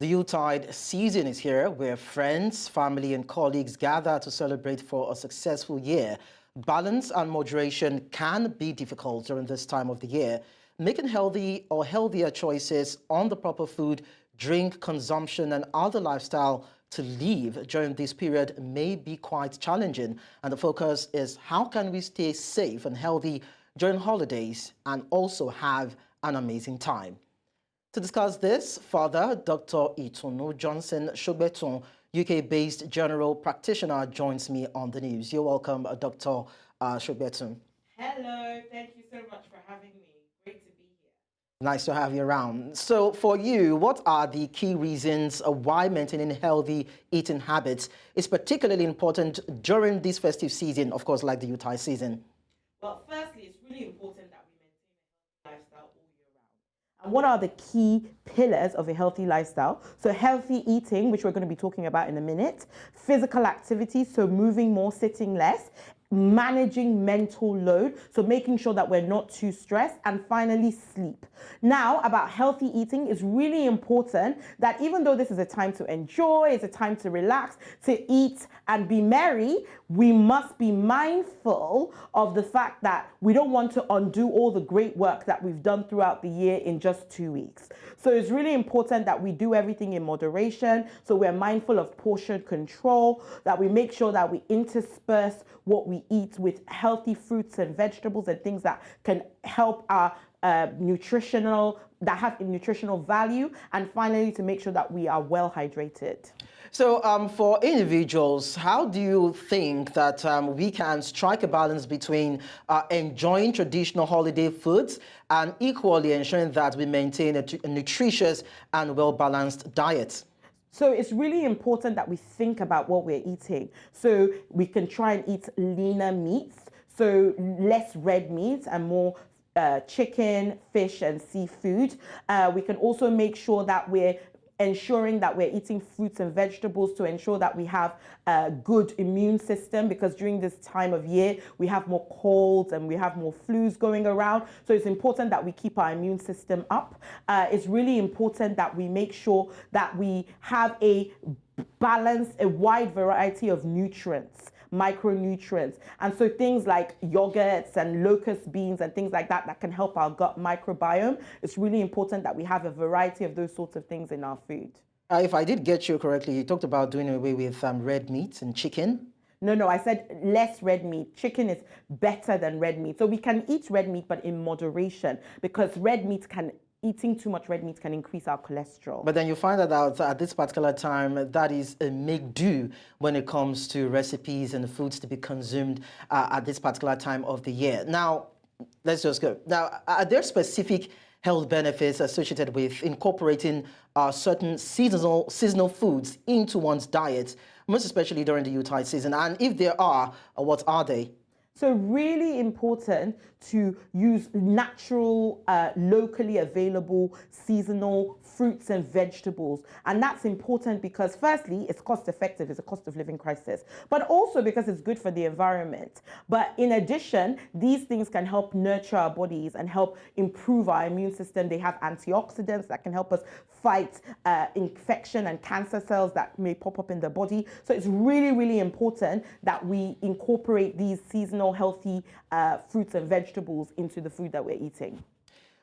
The Yuletide season is here, where friends, family, and colleagues gather to celebrate for a successful year. Balance and moderation can be difficult during this time of the year. Making healthy or healthier choices on the proper food, drink consumption, and other lifestyle to live during this period may be quite challenging. And the focus is how can we stay safe and healthy during holidays and also have an amazing time. To discuss this further, Dr. Dru Johnson, UK-based general practitioner, joins me on the news. You're welcome, Dr. Shogbetun. Hello, thank you so much for having me. Great to be here. Nice to have you around. So for you, what are the key reasons why maintaining healthy eating habits is particularly important during this festive season, of course, like the Yuletide season? Well, firstly, it's really important that we maintain a healthy lifestyle all year round. And what are the key pillars of a healthy lifestyle? So healthy eating, which we're going to be talking about in a minute, physical activity, so moving more, sitting less, managing mental load, so making sure that we're not too stressed, and finally sleep. Now, about healthy eating, it's really important that even though this is a time to enjoy, it's a time to relax, to eat and be merry, we must be mindful of the fact that we don't want to undo all the great work that we've done throughout the year in just 2 weeks. So it's really important that we do everything in moderation, so we're mindful of portion control, that we make sure that we intersperse what we eat with healthy fruits and vegetables and things that can help our nutritional value, and finally to make sure that we are well hydrated. So for individuals, how do you think that we can strike a balance between enjoying traditional holiday foods and equally ensuring that we maintain a nutritious and well-balanced diet? So it's really important that we think about what we're eating. So we can try and eat leaner meats, so less red meat and more chicken, fish, and seafood. We can also make sure that we're ensuring that we're eating fruits and vegetables to ensure that we have a good immune system, because during this time of year we have more colds and we have more flus going around. So it's important that we keep our immune system up. It's really important that we make sure that we have a wide variety of nutrients, micronutrients, and so things like yogurts and locust beans and things like that can help our gut microbiome. It's really important that we have a variety of those sorts of things in our food. If I did get you correctly, you talked about doing away with red meat and chicken. No, I said less red meat. Chicken is better than red meat. So we can eat red meat, but in moderation, because eating too much red meat can increase our cholesterol. But then you find that out at this particular time, that is a make-do when it comes to recipes and foods to be consumed at this particular time of the year. Now, let's just go. Now, are there specific health benefits associated with incorporating certain seasonal foods into one's diet, most especially during the Yuletide season? And if there are, what are they? So really important to use natural, locally available, seasonal fruits and vegetables. And that's important because firstly, it's cost effective, it's a cost of living crisis, but also because it's good for the environment. But in addition, these things can help nurture our bodies and help improve our immune system. They have antioxidants that can help us fight infection and cancer cells that may pop up in the body. So it's really, really important that we incorporate these seasonal healthy fruits and vegetables into the food that we're eating.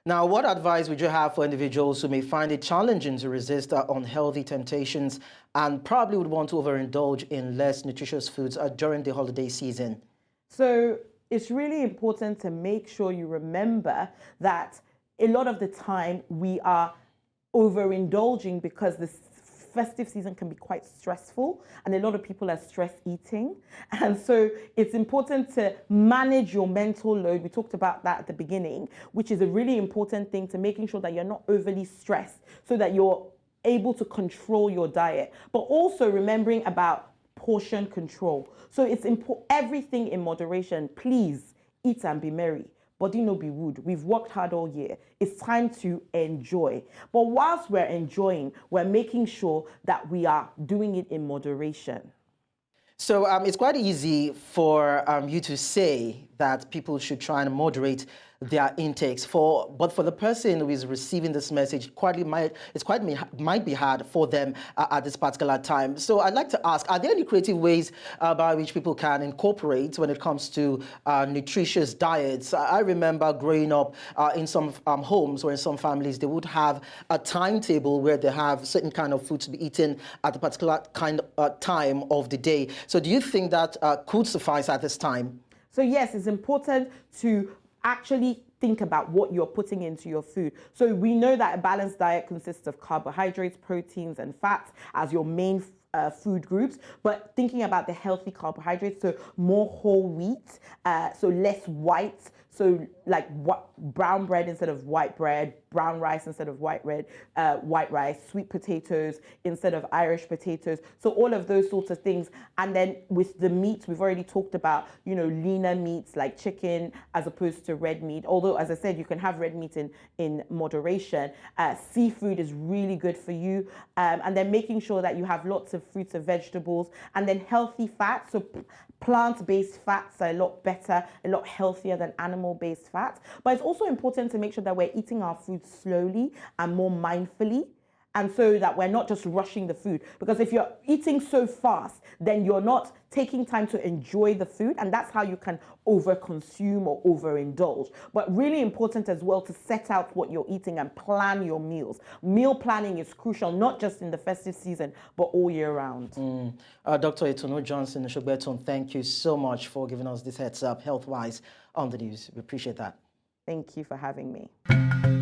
Now, what advice would you have for individuals who may find it challenging to resist unhealthy temptations and probably would want to overindulge in less nutritious foods during the holiday season? So it's really important to make sure you remember that a lot of the time we are overindulging because this festive season can be quite stressful and a lot of people are stress eating. And so it's important to manage your mental load. We talked about that at the beginning, which is a really important thing, to making sure that you're not overly stressed so that you're able to control your diet, but also remembering about portion control. So it's everything in moderation. Please eat and be merry. Body no be wood. We've worked hard all year. It's time to enjoy. But whilst we're enjoying, we're making sure that we are doing it in moderation. So it's quite easy for you to say that people should try and moderate their intakes. But for the person who is receiving this message, might be hard for them at this particular time. So I'd like to ask, are there any creative ways by which people can incorporate when it comes to nutritious diets? I remember growing up in some homes or in some families, they would have a timetable where they have certain kind of food to be eaten at a particular kind of time of the day. So do you think that could suffice at this time? So yes, it's important to actually think about what you're putting into your food. So we know that a balanced diet consists of carbohydrates, proteins, and fats as your main food groups, but thinking about the healthy carbohydrates, so more whole wheat, so less white, so like brown bread instead of white bread, brown rice instead of white rice, sweet potatoes instead of Irish potatoes. So all of those sorts of things. And then with the meats, we've already talked about, leaner meats like chicken as opposed to red meat. Although, as I said, you can have red meat in moderation. Seafood is really good for you. And then making sure that you have lots of fruits and vegetables, and then healthy fats. So plant-based fats are a lot better, a lot healthier than animal-based fats. But it's also important to make sure that we're eating our food slowly and more mindfully, and so that we're not just rushing the food. Because if you're eating so fast, then you're not taking time to enjoy the food, and that's how you can overconsume or overindulge. But really important as well to set out what you're eating and plan your meals. Meal planning is crucial, not just in the festive season, but all year round. Dr. Dru Johnson, thank you so much for giving us this heads up health-wise on the news. We appreciate that. Thank you for having me.